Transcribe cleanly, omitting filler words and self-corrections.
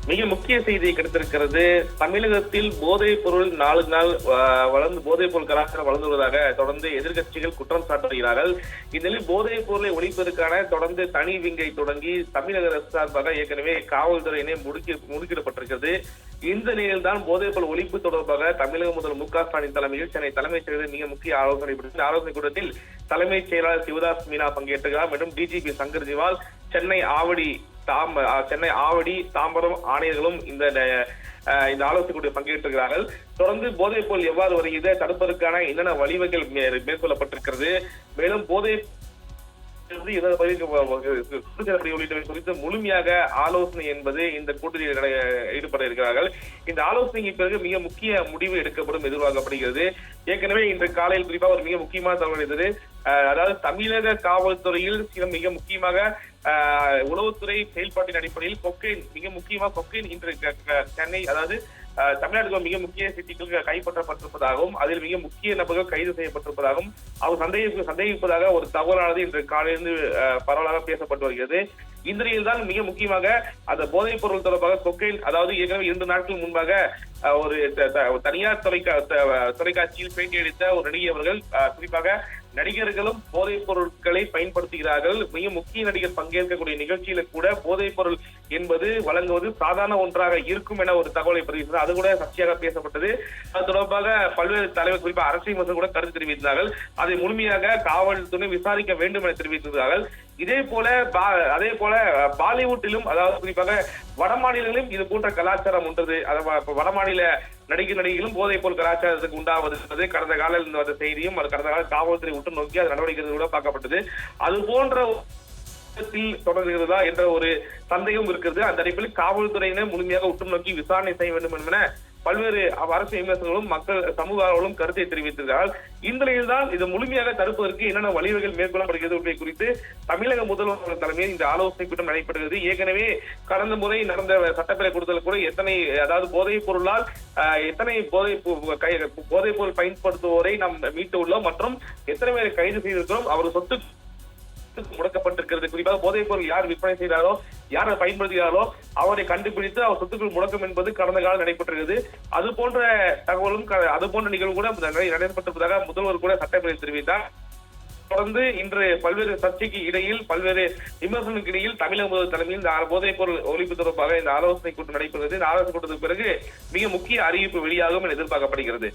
மிக முக்கிய செய்தியை கிடைத்திருக்கிறது. தமிழகத்தில் போதைப் பொருள் நாளுக்கு நாள் போதைப் பொருள் கலாச்சாரம் வளர்ந்து வருவதாக தொடர்ந்து எதிர்க்கட்சிகள் குற்றம் சாட்டுகிறார்கள். இந்நிலையில் போதைப் பொருளை ஒழிப்பதற்கான தொடர்ந்து தனி விங்கை தொடங்கி தமிழக அரசு சார்பாக ஏற்கனவே காவல்துறையினை முடுக்கிடப்பட்டிருக்கிறது. இந்த நிலையில் தான் போதைப் பொருள் ஒழிப்பு தொடர்பாக தமிழக முதல்வர் மு.க. ஸ்டாலின் தலைமையில் சென்னை தலைமைச் செயலர் மிக முக்கிய ஆலோசனை கூட்டத்தில் தலைமைச் செயலாளர் சிவதாஸ் மீனா பங்கேற்கிறார் மற்றும் டிஜிபி சங்கர் ஜிவால், சென்னை ஆவடி தாம்பரம் ஆணையர்களும் இந்த ஆலோசனை கூட்டத்தில் பங்கேற்றிருக்கிறார்கள். தொடர்ந்து போதைப் பொருள் எவ்வாறு வருகிறது, தடுப்பதற்கான என்னென்ன வழிவகைகள் மேற்கொள்ளப்பட்டிருக்கிறது, மேலும் போதை குறித்து முழுமையாக ஆலோசனை என்பது இந்த கூட்டத்தில் ஈடுபட இருக்கிறார்கள். இந்த ஆலோசனைக்கு பிறகு மிக முக்கிய முடிவு எடுக்கப்படும் எதிர்பார்க்கப்படுகிறது. ஏற்கனவே இன்று காலையில் குறிப்பாக ஒரு மிக முக்கியமான தகவல் கிடைத்தது. அதாவது தமிழக காவல்துறையில் மிக முக்கியமாக உளவுத்துறை செயல்பாட்டின் அடிப்படையில் மிக முக்கியமாக கொக்கைன் இன்று சென்னை அதாவது தமிழ்நாட்டுக்கு மிக முக்கிய சிட்டிகள் கைப்பற்றப்பட்டிருப்பதாகவும் அதில் மிக முக்கிய நபர்கள் கைது செய்யப்பட்டிருப்பதாகவும் அவர் சந்தேகிப்பதாக ஒரு தகவலானது இன்று காலையிலிருந்து பரவலாக பேசப்பட்டு வருகிறது. இந்த நிலையில் தான் மிக முக்கியமாக அந்த போதைப் பொருள் தொடர்பாக கொக்கைன் அதாவது ஏற்கனவே 2 நாட்கள் முன்பாக ஒரு தனியார் தொலைக்காட்சியில் பேட்டி அளித்த ஒரு நடிகை அவர்கள் குறிப்பாக நடிகர்களும் போதைப் பொருட்களை பயன்படுத்துகிறார்கள், மிக முக்கிய நடிகர் பங்கேற்கக்கூடிய நிகழ்ச்சியில கூட போதைப் பொருள் என்பது வழங்குவது சாதாரண ஒன்றாக இருக்கும் என ஒரு தகவலை பதிவு, அது கூட சர்ச்சையாக பேசப்பட்டது. அது தொடர்பாக பல்வேறு தலைவர் குறிப்பாக அரசியல் அமைச்சர் கூட கருத்து தெரிவித்தார்கள். அதை முழுமையாக காவல்துறை விசாரிக்க வேண்டும் என தெரிவித்திருந்தார்கள். அதே போல பாலிவுட்டிலும் அதாவது குறிப்பாக வட மாநிலங்களிலும் இது போன்ற கலாச்சாரம் உண்டது. வடமாநில நடிகர்களும் போதைப் பொருள் கலாச்சாரத்துக்கு உண்டாவது என்பது கடந்த காலையில் வந்த செய்தியும் கடந்த கால காவல்துறை உற்று நோக்கி அது நடவடிக்கை கூட பார்க்கப்பட்டது. அது போன்ற தொடர்கிறதா என்ற ஒரு சந்தேகம் இருக்கிறது. அந்த அடிப்படையில் காவல்துறையினர் முழுமையாக உற்று நோக்கி விசாரணை செய்ய வேண்டும் என பல்வேறு அரசு விமர்சகர்களும் மக்கள் சமூகங்களும் கருத்தை தெரிவித்திருக்கிறார்கள். இந்த நிலையில் தான் இது முழுமையாக தடுப்பதற்கு என்னென்ன வழிவகைகள் மேற்கொள்ளப்படுகிறது குறித்து தமிழக முதல்வர் தலைமையில் இந்த ஆலோசனை கூட்டம் நடைபெறுகிறது. ஏற்கனவே கடந்த முறை நடந்த சட்டப்பேரவை கூட்டத்தில் கூட அதாவது போதைப் பொருளால் எத்தனை போதைப் பொருள் பயன்படுத்துவோரை நாம் மீட்டு உள்ளோம் மற்றும் எத்தனை பேரை கைது செய்திருக்கிறோம், அவர் சொத்து முடக்கப்பட்டிருக்கிறது. குறிப்பாக போதைப் பொருள் யார் விற்பனை செய்தாரோ யாரை பயன்படுத்துகிறாரோ அவரை கண்டுபிடித்து அவர் சொத்துக்கள் முடக்கம் என்பது கடந்த காலம் நடைபெற்றிருக்கிறது. அது போன்ற தகவலும் அது போன்ற நிகழ்வு கூட நடைபெற்றிருப்பதாக முதல்வர் கூட சட்டப்பேரவையில் தெரிவித்தார். தொடர்ந்து இன்று பல்வேறு சர்ச்சைக்கு இடையில் பல்வேறு விமர்சனங்களுக்கு இடையில் தமிழக முதல்வர் தலைமையில் இந்த போதைப் பொருள் ஒழிப்பு தொடர்பாக இந்த ஆலோசனை கூட்டம் நடைபெறுகிறது. இந்த ஆலோசனை கூட்டத்துக்கு பிறகு மிக முக்கிய அறிவிப்பு வெளியாகும் என எதிர்பார்க்கப்படுகிறது.